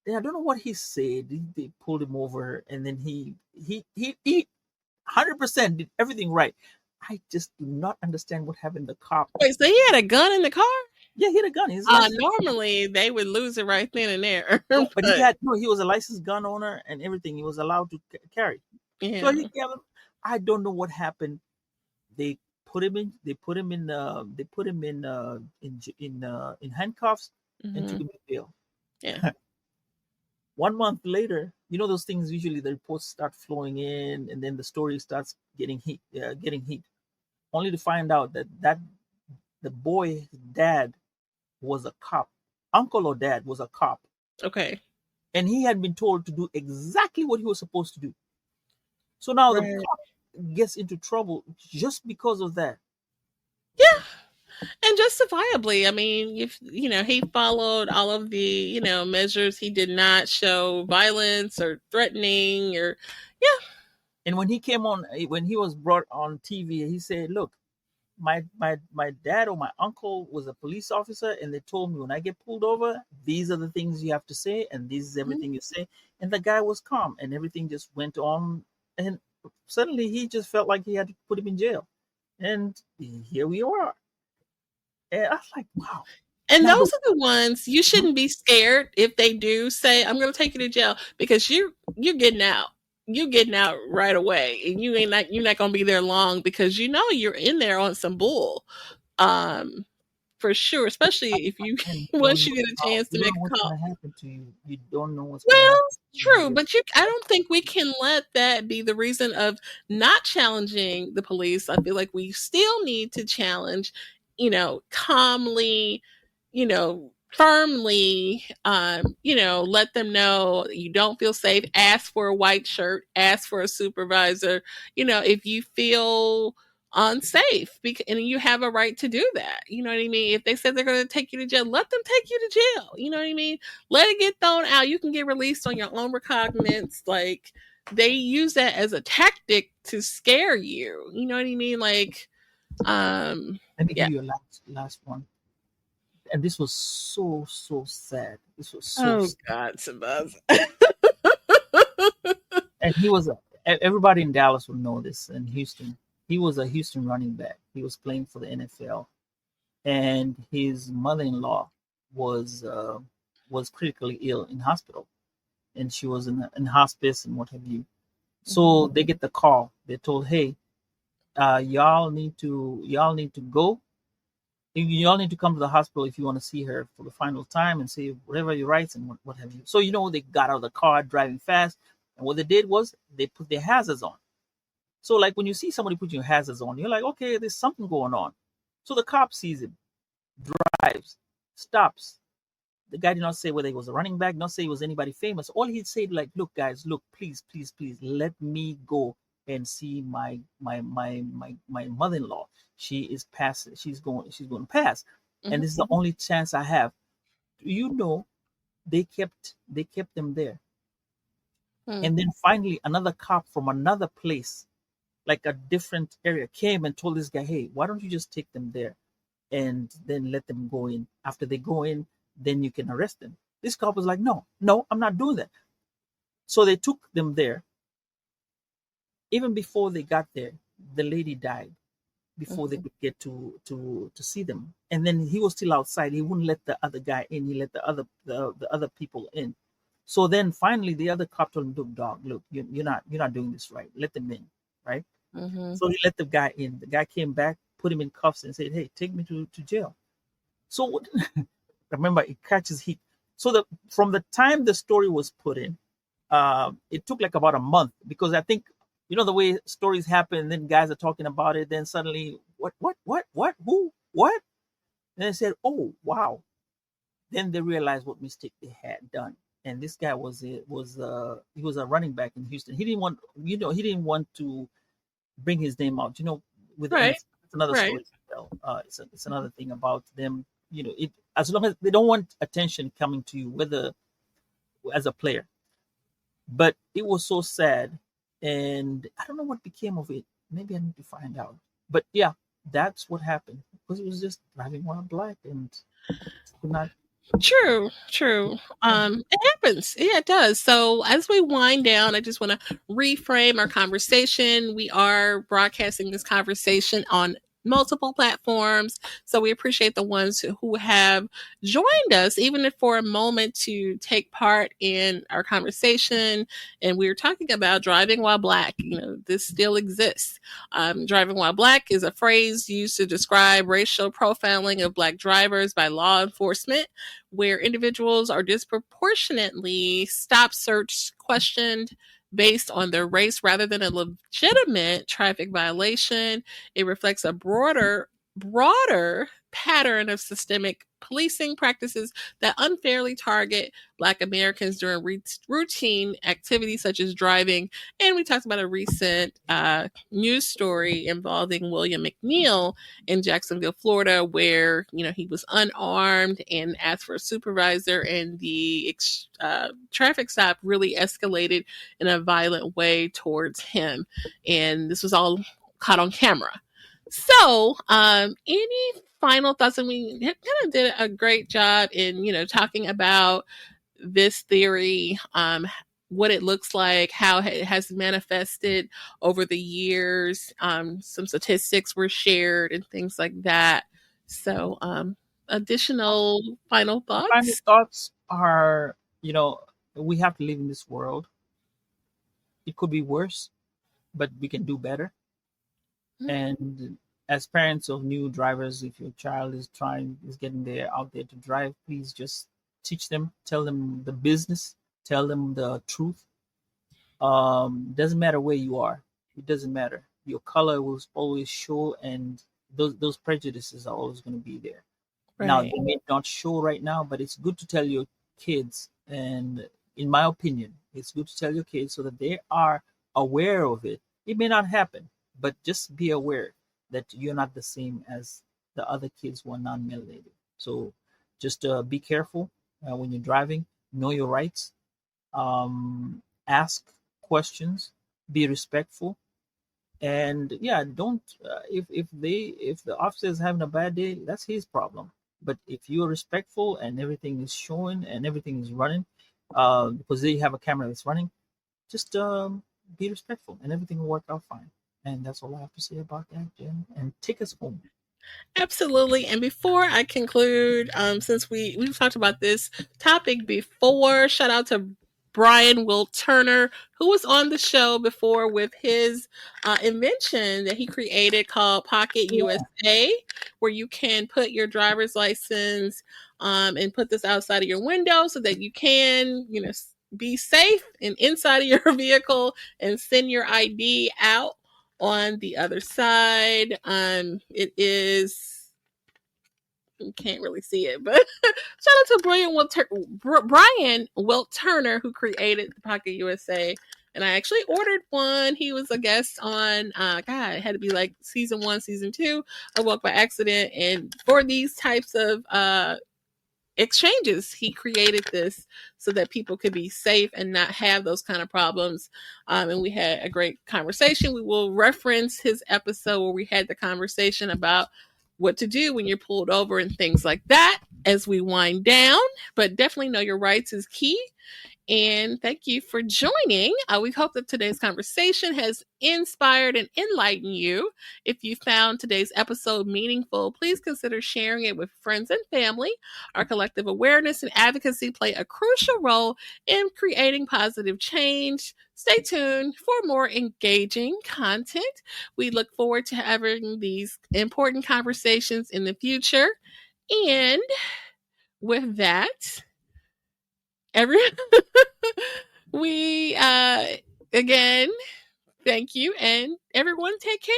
I don't know what he said. They pulled him over, and then he 100% did everything right. I just do not understand what happened to the cop. Wait, so he had a gun in the car? Yeah, he had a gun. Normally they would lose it right then and there. No, but he was a licensed gun owner and everything. He was allowed to carry. Yeah. So I don't know what happened. They put him in handcuffs and took him to jail. Yeah. 1 month later, those things, usually the reports start flowing in, and then the story starts getting heat, only to find out that the boy's dad was a cop. Uncle or dad was a cop. Okay. And he had been told to do exactly what he was supposed to do. So now the cop gets into trouble just because of that. Yeah. And justifiably. I mean, if he followed all of the measures, he did not show violence or threatening or And when he was brought on TV, he said, look, my dad or my uncle was a police officer, and they told me when I get pulled over, these are the things you have to say, and this is everything you say. And the guy was calm, and everything just went on, and suddenly he just felt like he had to put him in jail. And here we are. And I was like, wow. And those are the ones you shouldn't be scared if they do say, I'm going to take you to jail, because you're getting out. You're getting out right away, and you're not going to be there long, because you're in there on some bull, for sure. Especially if you once you get a chance to make a call. What's going to happen to you? You don't know what's going to happen. True, but I don't think we can let that be the reason of not challenging the police. I feel like we still need to challenge, calmly, firmly, let them know you don't feel safe. Ask for a white shirt, ask for a supervisor, if you feel unsafe, and you have a right to do that. You know what I mean? If they said they're going to take you to jail, let them take you to jail. You know what I mean? Let it get thrown out. You can get released on your own recognizance. Like, they use that as a tactic to scare you. You know what I mean? Like, let me give you a last one. And this was so sad. This was so sad. God, Sambaza. And everybody in Dallas would know this. In Houston, he was a Houston running back. He was playing for the NFL, and his mother-in-law was critically ill in hospital, and she was in hospice and what have you. So they get the call. They're told, hey, y'all need to go. You all need to come to the hospital if you want to see her for the final time and say whatever your rights and what have you. So, they got out of the car driving fast. And what they did was they put their hazards on. So like when you see somebody put your hazards on, you're like, okay, there's something going on. So the cop sees him, drives, stops. The guy did not say whether he was a running back, not say he was anybody famous. All he said, like, look, guys, look, please, let me go and see my mother-in-law. She is passing. She's going to pass, and this is the only chance I have. They kept them there, and then finally another cop from another place like a different area, came and told this guy, hey, why don't you just take them there and then let them go in? After they go in, then you can arrest them. This cop was like, no, I'm not doing that. So they took them there. Even before they got there, the lady died before they could get to see them. And then he was still outside. He wouldn't let the other guy in. He let the other people in. So then finally the other cop told him, look, dog, look, you're not doing this right. Let them in, right? So he let the guy in. The guy came back, put him in cuffs, and said, hey, take me to jail. So remember, it catches heat. So from the time the story was put in, it took like about a month, because I think, the way stories happen, and then guys are talking about it, then suddenly, what, who, what? And they said, oh, wow. Then they realized what mistake they had done. And this guy he was a running back in Houston. He didn't want to bring his name out, with it's another story to tell. It's another thing about them, as long as they don't want attention coming to you, whether as a player. But it was so sad, and I don't know what became of it. Maybe I need to find out. But yeah, that's what happened, because it was just driving while black, and could not. True. It happens. Yeah, it does. So as we wind down, I just want to reframe our conversation. We are broadcasting this conversation on multiple platforms. So we appreciate the ones who have joined us, even if for a moment, to take part in our conversation. And we were talking about driving while black. This still exists. Driving while black is a phrase used to describe racial profiling of black drivers by law enforcement, where individuals are disproportionately stopped, searched, questioned based on their race rather than a legitimate traffic violation. It reflects a broader pattern of systemic policing practices that unfairly target Black Americans during routine activities such as driving. And we talked about a recent news story involving William McNeil in Jacksonville, Florida, where he was unarmed and asked for a supervisor, and the traffic stop really escalated in a violent way towards him. And this was all caught on camera. So, any final thoughts? And we kind of did a great job in, talking about this theory, what it looks like, how it has manifested over the years. Some statistics were shared and things like that. So, additional final thoughts? Final thoughts are, we have to live in this world. It could be worse, but we can do better. And as parents of new drivers, if your child is getting out there to drive, please just teach them, tell them the business, tell them the truth. Doesn't matter where you are. It doesn't matter. Your color will always show, and those prejudices are always going to be there. Right. Now, they may not show right now, but it's good to tell your kids, and in my opinion, it's good to tell your kids so that they are aware of it. It may not happen, but just be aware that you're not the same as the other kids who are non-melanated. So just be careful when you're driving. Know your rights. Ask questions. Be respectful. And yeah, don't. If the officer is having a bad day, that's his problem. But if you're respectful and everything is showing and everything is running, because they have a camera that's running, just be respectful and everything will work out fine. And that's all I have to say about that, Jen. And take us home. Absolutely. And before I conclude, since we've talked about this topic before, shout out to Brian Will Turner, who was on the show before with his invention that he created called Pocket USA, where you can put your driver's license and put this outside of your window so that you can, be safe and inside of your vehicle and send your ID out on the other side. It is, you can't really see it, but shout out to Brian Wilt Turner, who created the Pocket USA. And I actually ordered one. He was a guest on, it had to be like season 1, season 2 of Walk by Accident. And for these types of exchanges. He created this so that people could be safe and not have those kind of problems. And we had a great conversation. We will reference his episode where we had the conversation about what to do when you're pulled over and things like that as we wind down. But definitely know your rights is key. And thank you for joining. We hope that today's conversation has inspired and enlightened you. If you found today's episode meaningful, please consider sharing it with friends and family. Our collective awareness and advocacy play a crucial role in creating positive change. Stay tuned for more engaging content. We look forward to having these important conversations in the future. And with that, we again thank you, and everyone take care.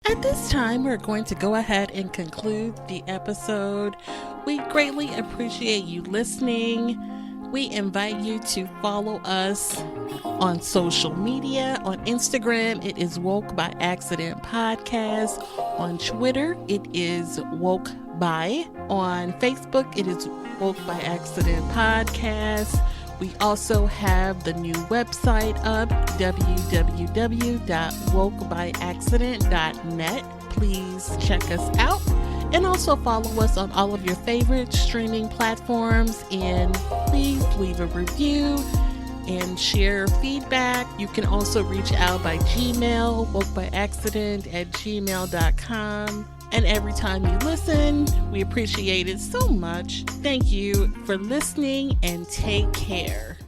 At this time, we're going to go ahead and conclude the episode. We greatly appreciate you listening. We invite you to follow us on social media. On Instagram, it is Woke by Accident Podcast. On Twitter, it is Woke by. On Facebook, it is Woke by Accident Podcast. We also have the new website up, www.wokebyaccident.net. Please check us out. And also follow us on all of your favorite streaming platforms. And please leave a review and share feedback. You can also reach out by Gmail, wokebyaccident@gmail.com. And every time you listen, we appreciate it so much. Thank you for listening, and take care.